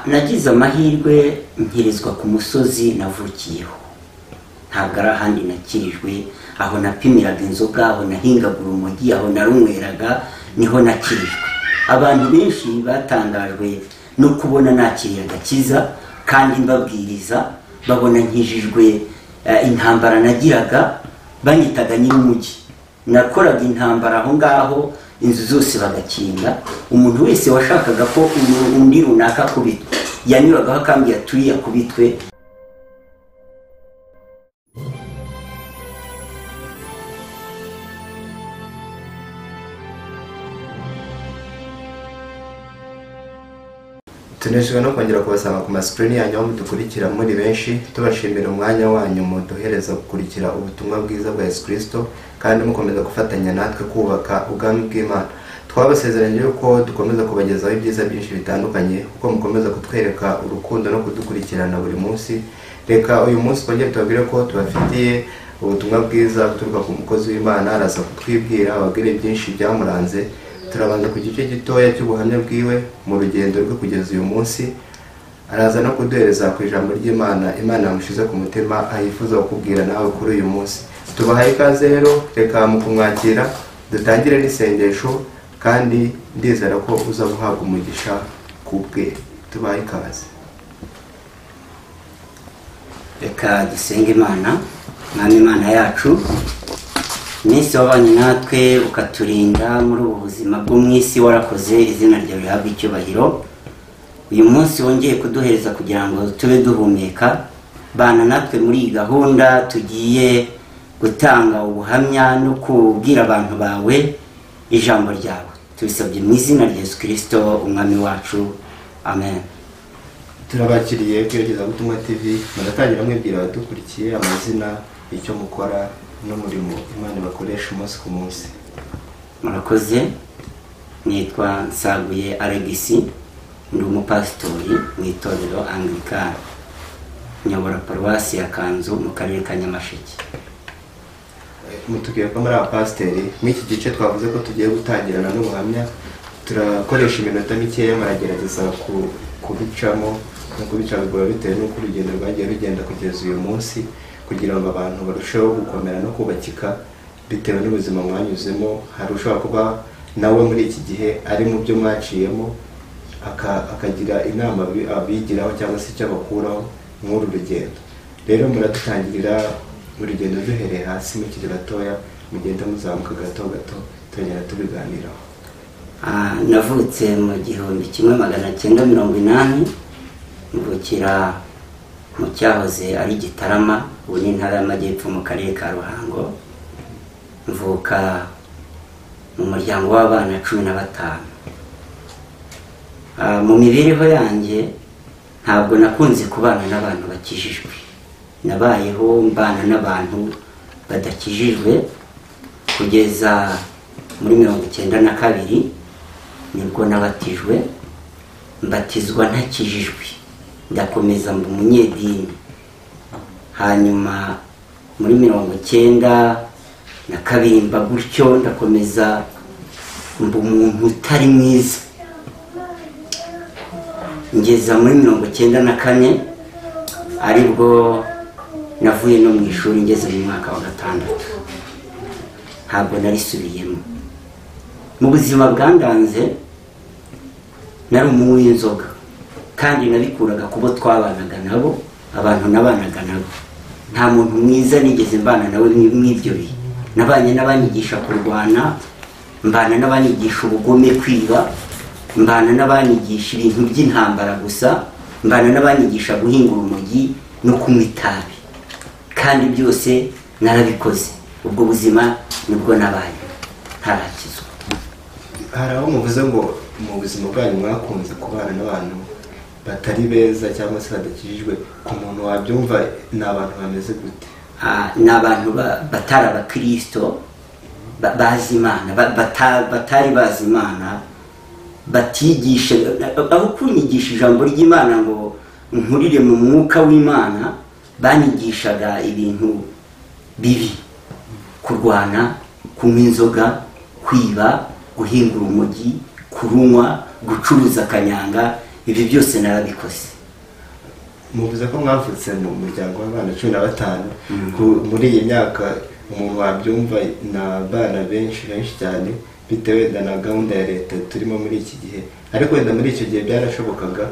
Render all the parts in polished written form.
nagize amahirwe nkirizwa ku musozi navukiyeho, ntabwo ari ahandi nakirijwe. Aho napimiraga inzoga, aho nahingaga urumogi, aho narunyweraga, niho nakirijwe. Abantu benshi batangajwe no kubona nakiriye agakiza kandi mbabwiriza, babona nkijijwe intambara nagiraga, banyitaga nyir'umujyi. Nakoraga intambara aho ngaho, inzu zose bagakinga. Umuntu wese washakaga ko undi runaka akubitwe yanyuragaho akambwira turiya akubitwe. Tuneshejwe no kongera kubasanga ku screen yanyu aho mudukurikira muri benshi, tubashimira umwanya wanyu muduhereza gukurikira ubutumwa bwiza bwa Yesu Kristo kandi mukomeza gufatanya natwe kubaka ubwami bw'Imana. Twabasezeranye ko dukomeza kubagezaho ibyiza byinshi bitandukanye kuko mukomeza kutwereka urukundo no kudukurikirana buri munsi. Reka uyu munsi twongere tubabwire ko tubafitiye ubutumwa bwiza buturuka ku mukozi w'Imana, araza kutwibwira ababwire byinshi byamuranze. Turabanza ku gice gitoya cy'ubuhamya bwiwe mu rugendo rwe kugeza uyu munsi, araza no kuduhereza ku ijambo ry'Imana Imana yamushize ku mutima ayifuza kukubwira nawe kuri uyu munsi. Tubahaye ikaze rero, reka mu kumwakira dutangire n'isengesho kandi ndizera ko uza guhabwa umugisha kubwe. Tubahaye ikaze. Reka dusenge Imana. Mwami Imana yacu, Nisi wabanye natwe ukaturinda muri ubu buzima bwo mwisi, warakoze, izina ryawe rihabwe icyubahiro. Uyu munsi wongeye kuduhereza kugira ngo tube duhumeka, bana natwe muri iyi gahunda tugiye gutanga ubuhamya no kubwira abantu bawe ijambo ryawe. Tubisabye mu izina rya Yesu Kristo umwami wacu, amen. Turabakiriye kwerekeza Butumwa TV, muratangira mwibwira abadukurikiye amazina, icyo mukora n'umurimo Imana bakoresha umunsi ku munsi. Murakoze. Nitwa Nsaguye Alegisi, ndi umupasitori mu itorero Anglikani, nyobora paruwasi ya Kanzu mu karere ka Nyamasheke. Mutubwiye ko muri abapasiteri, muri iki gice twavuze ko tugiye gutangirana n'ubuhamya. Turakoresha iminota mikeya, muragerageza kubicamo no kubica bigora bitewe n'uko urugendo rwagiye rugenda kugeza uyu munsi, kugira ngo abantu barusheho gukomera no kubakika bitewe n'ubuzima mwanyuzemo. Hari ushobora kuba nawe muri iki gihe ari mu byo mwaciyemo, akagira inama abigiraho cyangwa se icyo abakuraho nk'uru rugendo. Rero muradutangirira urugendo duhereye hasi mukiri batoya, mugenda muzamuka gato gato tugenda tubiganiraho. Navutse mu 1980, mvukira mu cyahoze ari Gitarama, ubu ni Intara y'Amajyepfo mu karere ka Ruhango. Mvuka mu muryango w'abana 15. Mu mibereho yanjye ntabwo nakunze kubana n'abantu bakijijwe, nabayeho mbana n'abantu badakijijwe kugeza muri 1992 nibwo nabatijwe. Mbatizwa ntakijijwe, ndakomeza mba umunyedini. Hanyuma muri 1992 mba gutyo, ndakomeza mba umuntu utari mwiza. Ngeza muri 1994 aribwo navuye no mu ishuri, ngeze mu mwaka wa 6. Ntabwo narisubiyemo. Mu buzima bwandanze nari umunywi w'inzoga kandi nabikuraga kubo twabanaga nabo, abantu nabanaga nabo. Nta muntu mwiza nigeze mbana nawe mw'ibyo bihe. Nabanye n'abanyigisha kurwana, mbana n'abanyigisha ubugome, kwiba, mbana n'abanyigisha ibintu by'intambara gusa, mbana n'abanyigisha guhinga urumogi no kunywa itabi, kandi byose narabikoze. Ubwo buzima nibwo nabaye ntarakizwa. Hari aho muvuze ngo mu buzima bwanyu mwakunze kubana n'abantu batari beza cyangwa se badakijijwe. Ku muntu wabyumva ni abantu bameze gute? Ni abantu batari abakristo, bazi Imana, batari bazi Imana, batigisha. Aho kunyigisha ijambo ry'Imana ngo nkurire mu mwuka w'Imana, banyigishaga ibintu bibi: kurwana, kunywa inzoga, kwiba, guhinga urumogi, kurunywa, gucuruza akanyanga. ibi byose narabikoze. muvuze ko mwavutse mu muryango w'abana 15 muri iyi myaka umuntu wabyumva n'abana benshi cyane bitewe na gahunda ya leta turimo muri iki gihe, ariko wenda muri icyo gihe byarashobokaga.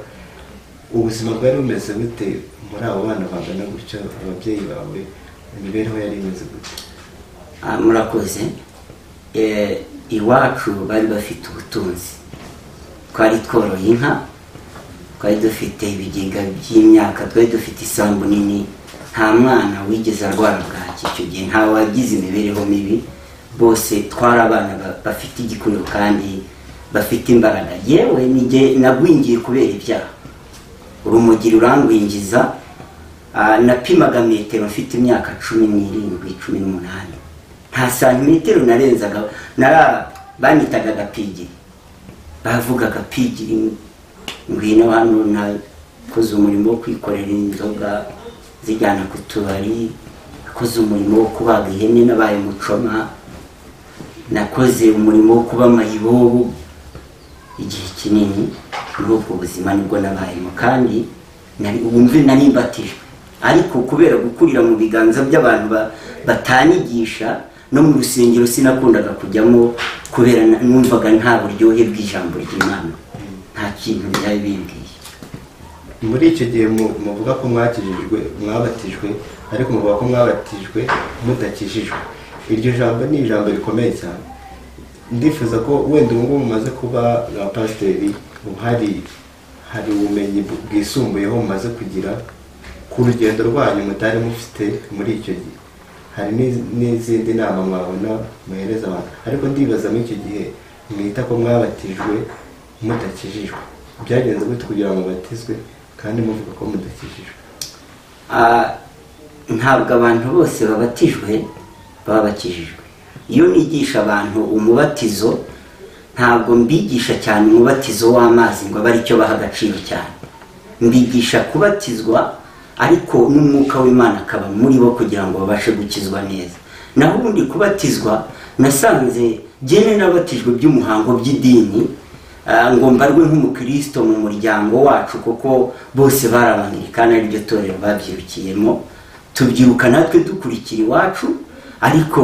ubuzima bwari bumeze bute muri abo bana bangana gutyo? ababyeyi bawe imibereho yari imeze gute? Murakoze. Iwacu bari bafite ubutunzi, twari tworoye inka, twari dufite ibigega by'imyaka, twari dufite isambu nini. Nta mwana wigeze arwara bwaki icyo gihe, nta wagize imibereho mibi, bose twari abana bafite igikuriro kandi bafite imbaraga. Yewe nagwingiye kubera ibyaha, urumogi rurangwingiza. Napimaga metero mfite imyaka 17-18, nta santimetero narenzaga. Banyitaga agapigiri, bavuga agapigiri, ngwino hano. Nakoze umurimo wo kwikorera inzoga zijyana ku tubari, nakoze umurimo wo kubaga ihene, nabaye mucoma, nakoze umurimo wo kuba mayibobo igihe kinini. Muri ubwo buzima nibwo nabayemo, kandi wumve narimbatijwe, ariko kubera gukurira mu biganza by'abantu batanigisha, no mu rusengero sinakundaga kujyamo kubera numvaga nta buryohe bw'ijambo ry'Imana, nta kintu byari bimbwiye. muri icyo gihe muvuga ko mwabatijwe, ariko muvuga ko mwabatijwe mudakijijwe. iryo jambo ni ijambo rikomeye cyane. ndifuza ko wenda ubu ngubu mumaze kuba nka pasiteri, hari ubumenyi bwisumbuyeho mumaze kugira ku rugendo rwanyu mutari mufite muri icyo gihe. hari n'izindi nama mwabona muhereza abantu, ariko ndibaza muri icyo gihe mwita ko mwabatijwe mudakijijwe, byagenze gute kugira ngo mubatizwe kandi muvuga ko mudakijijwe? Ntabwo abantu bose babatijwe baba bakijijwe. Iyo nigisha abantu umubatizo, ntabwo mbigisha cyane umubatizo w'amazi ngo abe aricyo baha agaciro cyane. Mbigisha kubatizwa ariko n'umwuka w'Imana akaba muri bo kugira ngo babashe gukizwa neza. Naho ubundi kubatizwa nasanze jyene nabatijwe by'umuhango by'idini, ngo mbarwe nk'umukristo mu muryango wacu, kuko bose barabangirikana, ariryo torero babyirukiyemo. Tubyiruka natwe dukurikira iwacu, ariko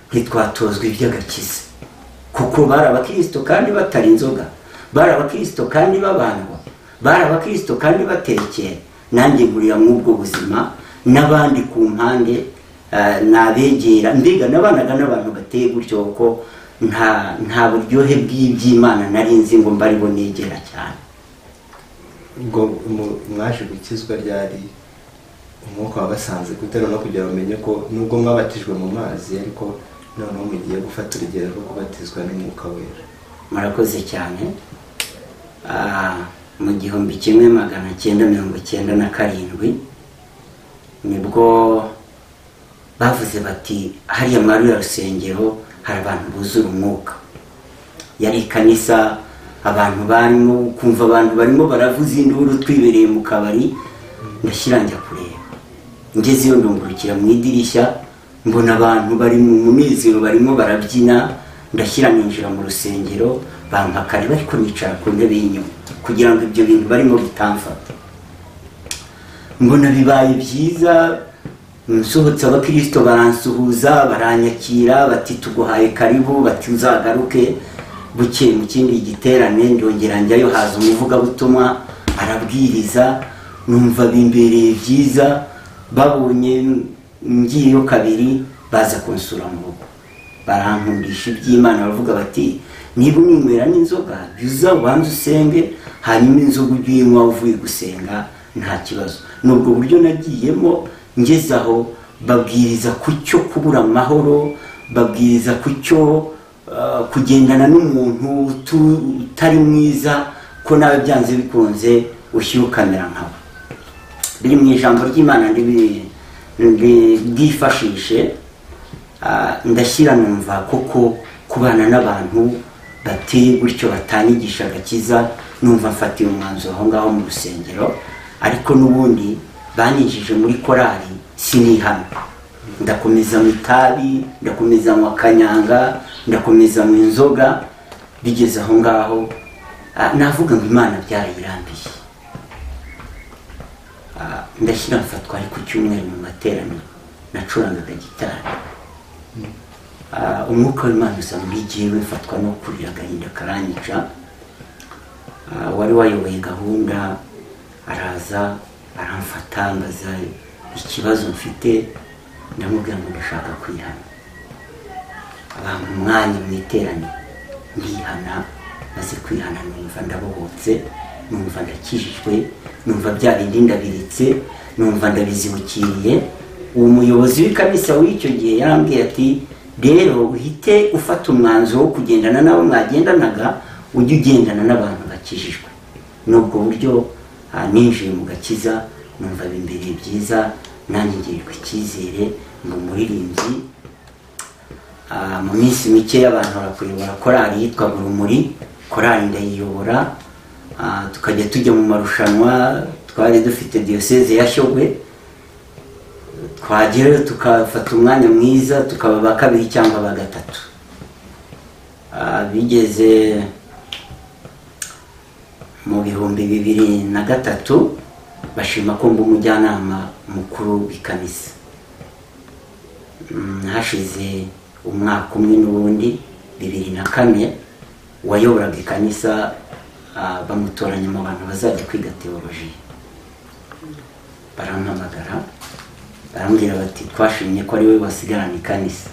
ntitwatozwa iby'agakiza, kuko bari abakristo kandi batari inzoga, bari abakristo kandi babandwa, bari abakristo kandi batekera. Nanjye nkurira muri ubwo buzima, n'abandi ku mpande nabegera, mbega nabanaga n'abantu bateye gutyo, ko nta buryohe bw'iby'Imana nari nzi ngo mbari bo negera cyane. ubwo mwaje gukizwa ryari? umwuka wabasanze gutera no kugira bamenye ko nubwo mwabatijwe mu mazi, ariko noneho mugiye gufata urugero rwo kubatizwa n'umwuka wera? Murakoze cyane. Mu 1997 nibwo bavuze bati hariya mwari ya rusengero hari abantu buzura umwuka. Yari kanisa, abantu barimo kumva, abantu barimo baravuza induru, twibereye mu kabari. Ndashyira njya kureba, ngeze iyo ndungurukira mu idirishya, mbona abantu bari mu munezero barimo barabyina. Ndashyira ninjira mu rusengero, bampakare bariko nicara ku ntebe y'inyuma kugira ngo ibyo bintu barimo bitamfata. Mbona bibaye byiza, nsohotse abakristo baransuhuza, baranyakira, bati tuguhaye karibu, bati uzagaruke. Buke mu kindi giterane ndongera njyayo, haza umuvugabutumwa arabwiriza, numva bimbereye byiza. Babonye ngiyeyo kabiri, baza kunsura mu rugo, barankundisha iby'Imana, baravuga bati niba unywera n'inzoga biza ubanze usenge, hanyuma inzoga uyinywa uvuye gusenga nta kibazo. Nubwo buryo nagiyemo, ngezaho babwiriza ku cyo kubura amahoro, babwiriza ku cyo kugendana n'umuntu utari mwiza, ko nawe byanze bikunze ushyira ukamera nkawe. Biri mu ijambo ry'Imana ndifashishe, ndashyira numva koko kubana n'abantu bateye gutyo batanigisha agakiza, numva mfatiye umwanzuro aho ngaho mu rusengero. Ariko n'ubundi banyinjije muri korali sinihana, ndakomeza mu itabi, ndakomeza mu kanyanga, ndakomeza mu inzoga. Bigeze aho ngaho navuga ngo Imana byarayirambiye, ndashyira mfatwa ari ku cyumweru mu materaniro nacurangaga gitari. Umwuka w'Imana uza muri jyewe, mfatwa no kurira agahinda karanyica. Wari wayoboye gahunda araza aramfata ambaza ikibazo mfite, ndamubwira ngo ndashaka kwihana. Abantu umwanya mu iteraniro ndihana, maze kwihana numva ndabohotse, numva ndakijijwe, numva bya bindi ndabiritse, numva ndabizibukiriye. Uwo muyobozi w'ikanisa w'icyo gihe yarambwiye ati rero uhite ufata umwanzuro wo kugendana nabo mwagendanaga, ujye ugendana n'abantu bakijijwe. Nubwo buryo ninjiye mu gakiza, numva bimbereye byiza, nanjye ngirirwa icyizere ngo umuririmbyi. Mu minsi mike y'abantu barakuyobora korali yitwaga Urumuri, korali ndayiyobora. Tukajya tujya mu marushanwa, twari dufite diyoseze ya Shyogwe, twagerayo tukafata umwanya mwiza, tukaba ba kabiri cyangwa ba gatatu. Bigeze mu 2003 bashima ko mba umujyanama mukuru w'ikanisa. Hashize umwaka umwe n'ubundi 2004 wayoboraga ikanisa bamutoranya mu bantu bazajya kwiga teoloji. Barampamagara barambwira bati twashimye ko ari we wasigarana ikanisa.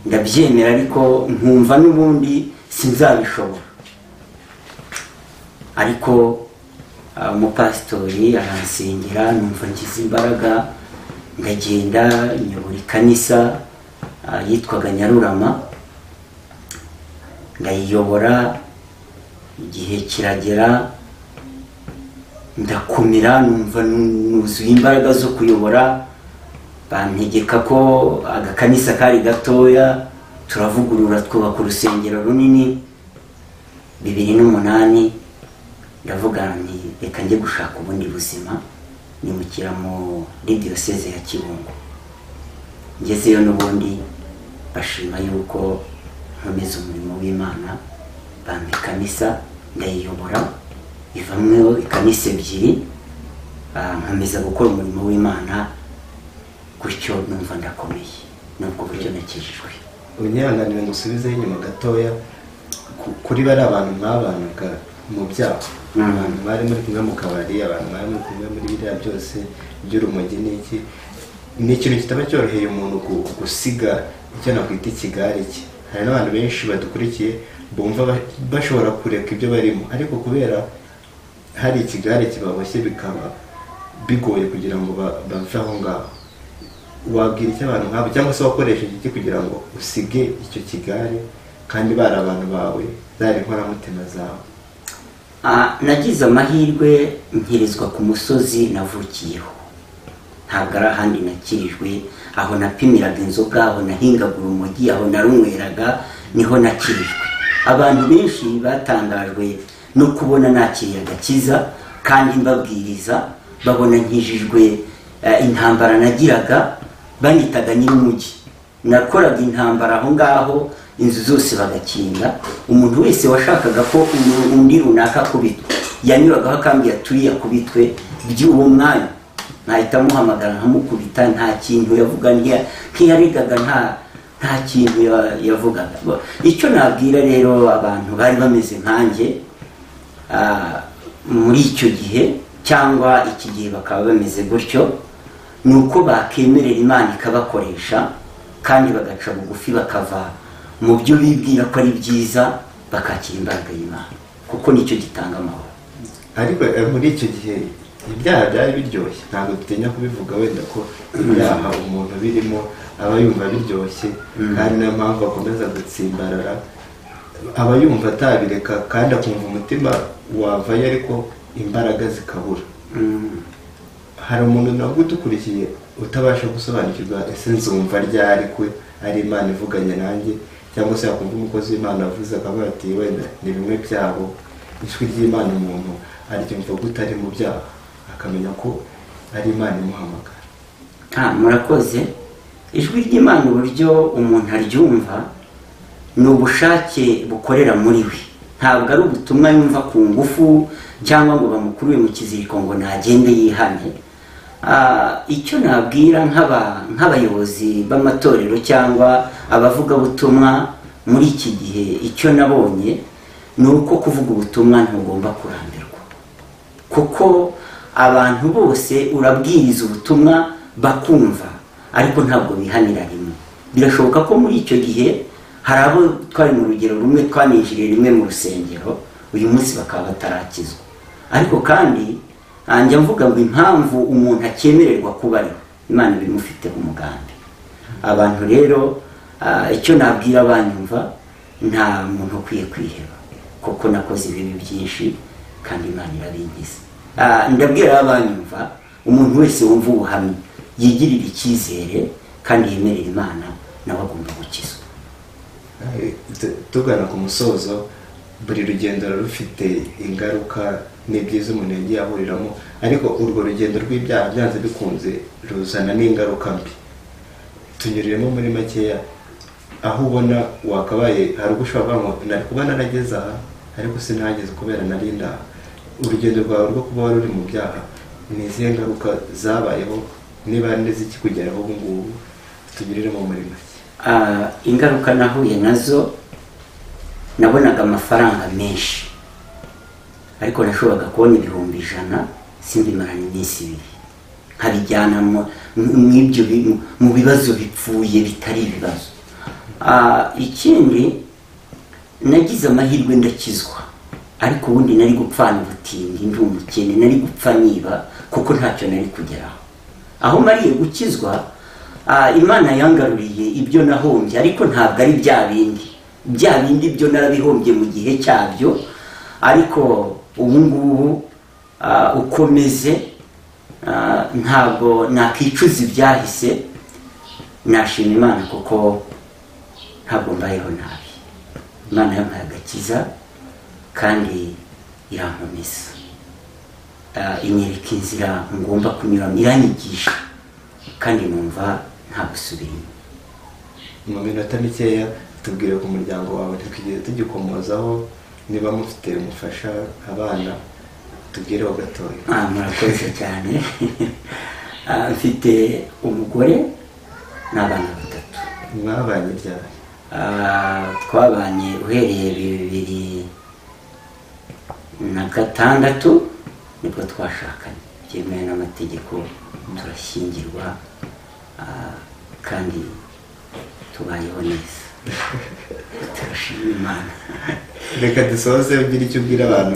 Ndabyemera ariko nkumva n'ubundi sinzabishobora. Ariko umupasitori aransengera, numva ngize imbaraga, ndagenda nyobora ikanisa yitwaga Nyarurama, ndayiyobora. Igihe kiragera ndakumira, numva nuzuye imbaraga zo kuyobora. Bantegeka ko agakanisa kari gatoya turavugurura twubaka urusengero runini. 2008 ndavuga nti reka njye gushaka ubundi buzima, nimukira muri diyoseze ya Kibungo. Ngezeyo n'ubundi bashima yuko nkomeza umurimo w'Imana, bampa ikanisa ndayiyobora, ivamweho ikanisa 2, nkomeza gukora umurimo w'Imana. Gutyo numva ndakomeye, nubwo buryo nakijijwe. Unyanganire ngusubizeho inyuma gatoya, kuri bari abantu mwabanaga mu byaha, abantu bari muri kumwe mu kabari, abantu bari muri kumwe muri biriya byose by'urumogi n'iki, ni ikintu kitaba cyoroheye umuntu gusiga icyo nakwita ikigare cye. Hari n'abantu benshi badukurikiye bumva bashobora kureka ibyo barimo, ariko kubera hari ikigare kibaboshye bikaba bigoye kugira ngo bave aho ngaho. Wabwira icyo abantu nk'abo, cyangwa se wakoresheje iki kugira ngo usige icyo kigare kandi bari abantu bawe, zari inkoramutima zawe? Nagize amahirwe nkirizwa ku musozi navukiyeho, ntabwo ari ahandi nakirijwe. Aho napimiraga inzoga, aho nahingaga urumogi, aho narunyweraga, niho nakirijwe. Abantu benshi batangajwe no kubona nakiriye agakiza kandi mbabwiriza, babona nkijijwe. Intambara nagiraga banyitaga Nyir'umujyi. Nakoraga intambara aho ngaho, inzu zose bagakinga. Umuntu wese washakaga ko undi runaka kubitwa yanyuragaho akambwira turi yakubitwe by'uwo mwanya, nahita muhamagara nkamukubita. Nta kintu yavuga, ntiyaregaga, nta kintu yavugaga. Icyo nabwira rero abantu bari bameze nkanjye muri icyo gihe cyangwa iki gihe bakaba bameze gutyo, nuko bakemerera Imana ikabakoresha kandi bagaca bugufi, bakava mu byo bibwira ko ari byiza, bakakira imbaraga y'Imana, kuko nicyo gitanga amahoro. Ariko muri icyo gihe ibyaha byari biryoshye, ntabwo dutinya kubivuga, wenda ko ibyaha umuntu birimo aba yumva biryoshye, kandi niyo mpamvu akomeza gutsimbarara, aba yumva atabireka kandi akumva umutima wavayo ariko imbaraga zikabura. Hari umuntu nabwo udukurikiye utabasha gusobanukirwa ese nzumva ryari ko ari Imana ivuganye nanjye, cyangwa se yakumva umukozi w'Imana avuze akavuga ati wenda ni bimwe byabo, ijwi ry'Imana umuntu aryumva gutari mu byaha, akamenya ko ari Imana imuhamagara. Murakoze. Ijwi ry'Imana uburyo umuntu aryumva ni ubushake bukorera muri we, ntabwo ari ubutumwa yumva ku ngufu cyangwa ngo bamukuruye mu kiziriko ngo nagende yihane. Icyo nabwira nk'abayobozi b'amatorero cyangwa abavugabutumwa muri iki gihe, icyo nabonye ni uko kuvuga ubutumwa ntugomba kurambirwa, kuko abantu bose urabwiriza ubutumwa bakumva ariko ntabwo bihanira rimwe. Birashoboka ko muri icyo gihe hari abo twari mu rugero rumwe twaninjiriye rimwe mu rusengero, uyu munsi bakaba batarakizwa. Ariko kandi njya mvuga ngo impamvu umuntu akemererwa kuba ariho, Imana ibimufiteho umugambi. Abantu rero icyo nabwira abanyumva, nta muntu ukwiye kwiheba, kuko nakoze ibibi byinshi kandi Imana irabinkiza. Ndabwira abanyumva, umuntu wese wumva ubuhamya yigirira icyizere kandi yemerera Imana, nawe agomba gukizwa. Tugana ku musozo, buri rugendo rufite ingaruka n'ibyiza umuntu yagiye ahuriramo, ariko urwo rugendo rw'ibyaha byanze bikunze ruzana n'ingaruka mbi. Tunyuriremo muri makeya, aho ubona wakabaye, hari ubwo ushobora kuvuga ngo nari kuba narageze aha ariko sinahageze kubera nari ndaha. Urugendo rwawe rwo kuba wari uri mu byaha, ni izihe ngaruka zabayeho, niba n'izikikugeraho ubu ngubu? Tunyuriremo muri make. Ingaruka nahuye nazo, nabonaga amafaranga menshi ariko nashoboraga kubona 100,000 simbimarana iminsi 2, nkabijyana mu bibazo bipfuye bitari ibibazo. Ikindi, nagize amahirwe ndakizwa, ariko ubundi nari gupfana ubutindi, ndi umukene, nari gupfa niba, kuko ntacyo nari kugeraho. Aho mariye gukizwa, Imana yangaruriye ibyo nahombye, ariko ntabwo ari bya bindi byo narabihombye mu gihe cyabyo. Ariko ubu ngubu ukomeze, ntabwo nakicuza ibyahise. Nashima Imana kuko ntabwo mbayeho nabi. Imana yampaye agakiza kandi irankomeza, inyereka inzira ngomba kunyuramo, iranyigisha kandi numva nta gusubira inyuma. Mu minota mikeya tubwire ku muryango wawe, tugiye tugikomozaho, niba mufite umufasha, abana, tubwireho gatoya. Murakoze cyane. Mfite umugore n'abana 3. Mwabanye ryari? Twabanye uhereye 2006 nibwo twashakanye, byemewe n'amategeko, turashyingirwa kandi tubayeho neza. Turashima Imana. Reka dusoze ugira icyo ubwira abantu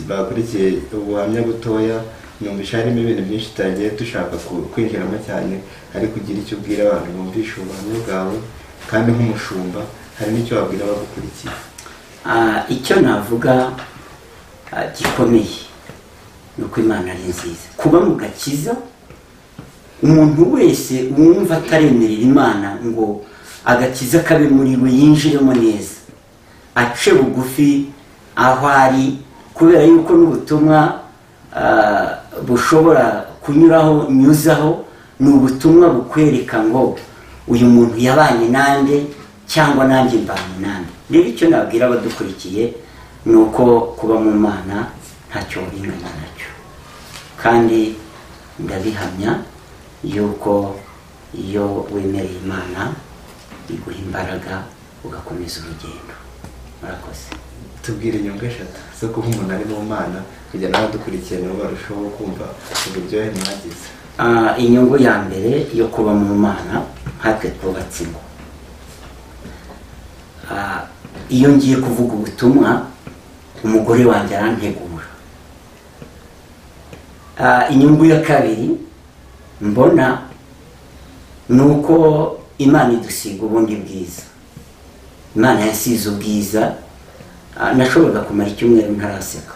bakurikiye ubuhamya butoya. Numvisha harimo ibintu byinshi tutagiye dushaka kwinjiramo cyane, ariko ugira icyo ubwira abantu bumvisha ubuhamya bwawe, kandi nk'umushumba hari n'icyo wabwira abagukurikiye. Icyo navuga gikomeye ni uko Imana ari nziza. Kuba mu gakiza, umuntu wese wumva ataremerera Imana ngo agakiza kabe muri we, yinjiremo neza, ace bugufi aho ari, kubera yuko n'ubutumwa bushobora nyuzaho ni ubutumwa bukwereka ngo uyu muntu yabanye nande cyangwa nanjye mbanye nande. Rero icyo nabwira abadukurikiye ni uko kuba mu Mana ntacyo binganya nacyo, kandi ndabihamya yuko iyo wemereye Imana iguha imbaraga ugakomeza urugendo. Murakoze. Tubwire inyungu 3 zo kuba umuntu ari mu Mana, kugira ngo abadukurikiye nabo barusheho kumva uburyohe mwagize. Inyungu ya mbere yo kuba mu Mana, nkatwe twubatse ingo, iyo ngiye kuvuga ubutumwa, umugore wanjye arantegura. Inyungu ya kabiri mbona ni uko Imana idusiga ubundi bwiza. Imana yasize ubwiza, nashoboraga kumara icyumweru ntaraseka,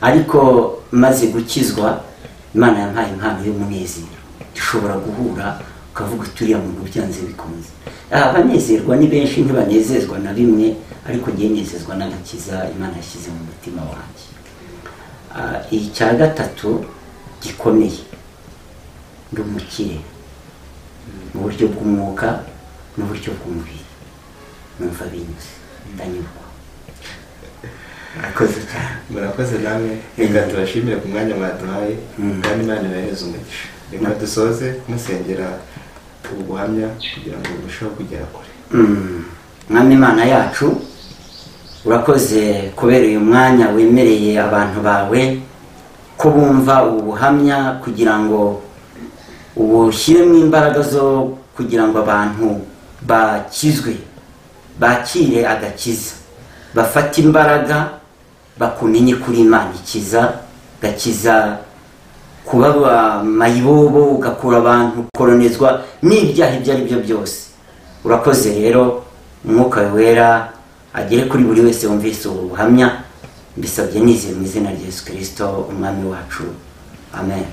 ariko maze gukizwa Imana yampaye impano y'umunezero. Dushobora guhura ukavuga turiya muntu byanze bikunze. Abanezerwa ni benshi, ntibanezezwa na bimwe, ariko ngiye nezezwa n'agakiza Imana yashyize mu mutima wanjye. Icya gatatu gikomeye, ndi umukire mu buryo bw'umwuka n'uburyo bw'umubiri, numva binyuze, ndanyurwa. murakoze cyane. murakoze namwe reka tubashimire ku mwanya mwaduhaye kandi Imana ibahereze umugisha. Reka dusoze musengera ubu buhamya kugira ngo burusheho kugera kure. Mwami Imana yacu, urakoze kubera uyu mwanya wemereye abantu bawe ko bumva ubu buhamya kugira ngo ubushyiremo imbaraga zo kugira ngo abantu bakizwe, bakire agakiza, bafate imbaraga, bakumenye kuri Imana ikiza, gakiza kuba mayibobo, ugakura abantu koronezwa n'ibyaha ibyo ari byo byose. Urakoze rero, umwuka wera agere kuri buri wese wumvise ubu buhamya, mbisabye nizeye mu izina rya Yesu Kristo umwami wacu, amen.